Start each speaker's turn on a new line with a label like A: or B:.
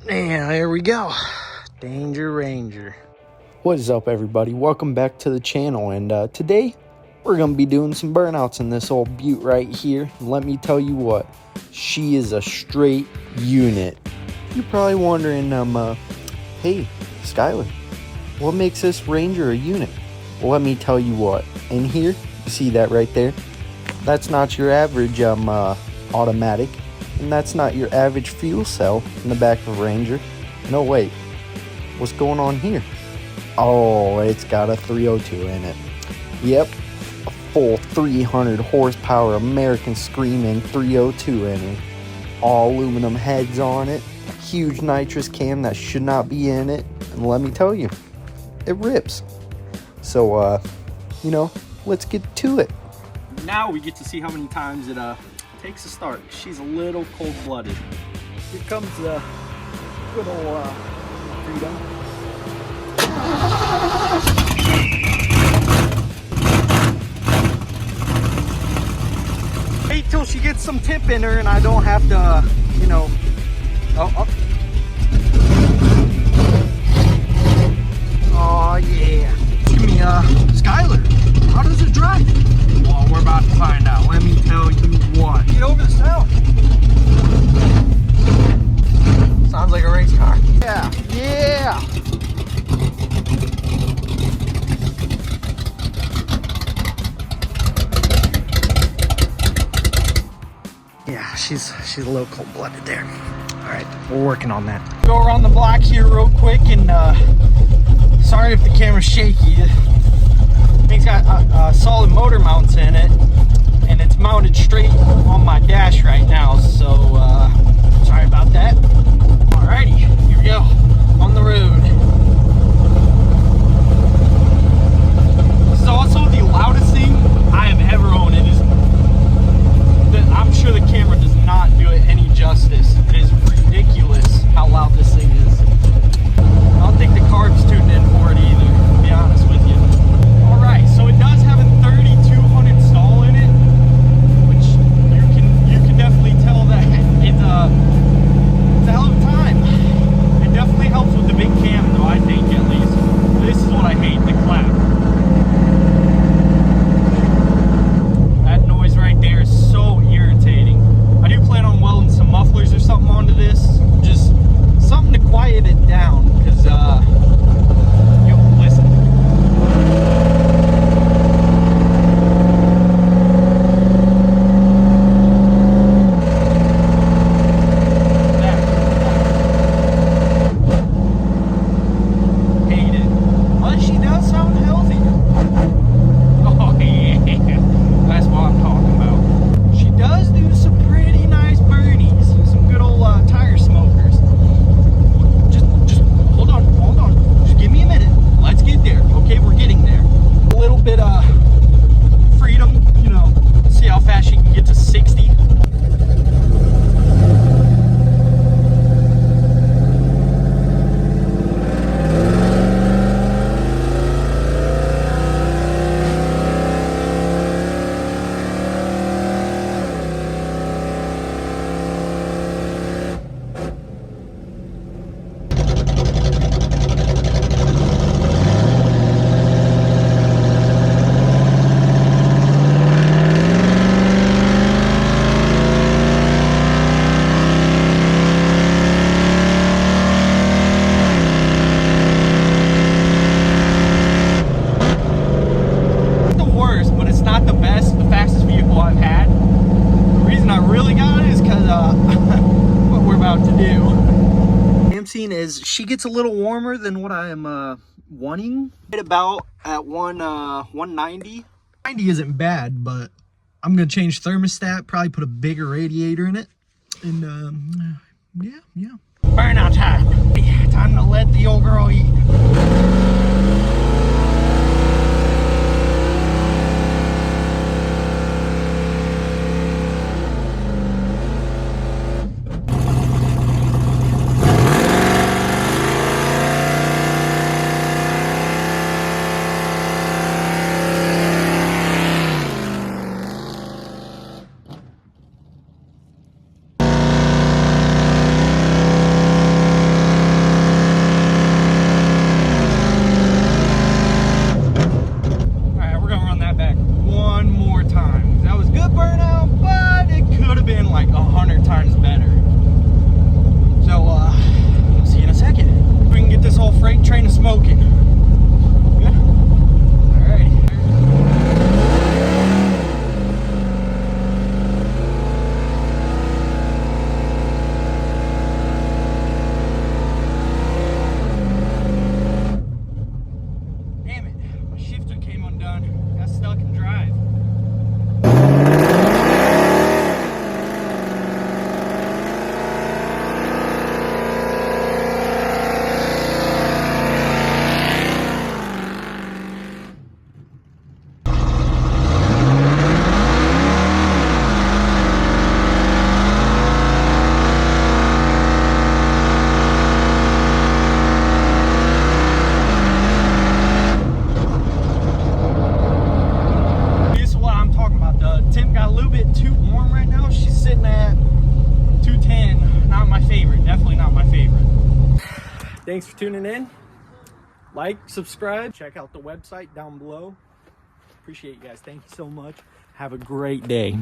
A: And here we go. Danger Ranger.
B: What is up, everybody? Welcome back to the channel, and today we're going to be doing some burnouts in this old butte right here. And let me tell you what, she is a straight unit. You're probably wondering, hey, Skylar, what makes this Ranger a unit? Well, let me tell you what. In here, you see that right there? That's not your average automatic, and that's not your average fuel cell in the back of a Ranger. No, wait. What's going on here? Oh, it's got a 302 in it. Yep, a full 300 horsepower American Screaming 302 in it. All aluminum heads on it. Huge nitrous can that should not be in it. And let me tell you, it rips. So, let's get to it.
A: Now we get to see how many times it takes to start. She's a little cold-blooded. Here comes the good old freedom. Wait till she gets some tip in her and I don't have to, Oh yeah. Give me Skylar, how does it drive? Well, we're about to find out. Let me tell you what. Get over the sound. Sounds like a race car. Yeah, yeah. Yeah, she's a little cold-blooded there. All right, we're working on that. Go around the block here real quick, and sorry if the camera's shaky. Thing's got solid motor mounts in it, and it's mounted straight on my dash right now, so sorry about that. Alrighty, here we go, on the road. This is also the loudest thing I have ever owned. It is, I'm sure the camera does not do it any justice. It is ridiculous how loud this thing is. I don't think the carb's tuned in for it either, to be honest with you. Alright, so it does have a 3200 stall in it, which you can definitely tell that it's a hell of a time. It definitely helps with the big cam though, I think, at least. This is what I hate, the clap. That noise right there is so irritating. I do plan on welding some mufflers or something onto this, just something to quiet it down, because listen. Hate it. But she does sound healthy. Oh yeah, that's what I'm talking about. She does do some pretty nice birdies, some good old tire smokers. Just hold on. Just give me a minute. Let's get there. Okay, we're getting there. A little bit of freedom, see how fast she can get to 60. Is she gets a little warmer than what I am wanting. Right about at 190. 90 isn't bad, but I'm gonna change thermostat, probably put a bigger radiator in it, and yeah. Burnout time. Time to let the old girl eat. Thanks for tuning in. Like, subscribe, check out the website down below. Appreciate you guys. Thank you so much. Have a great day.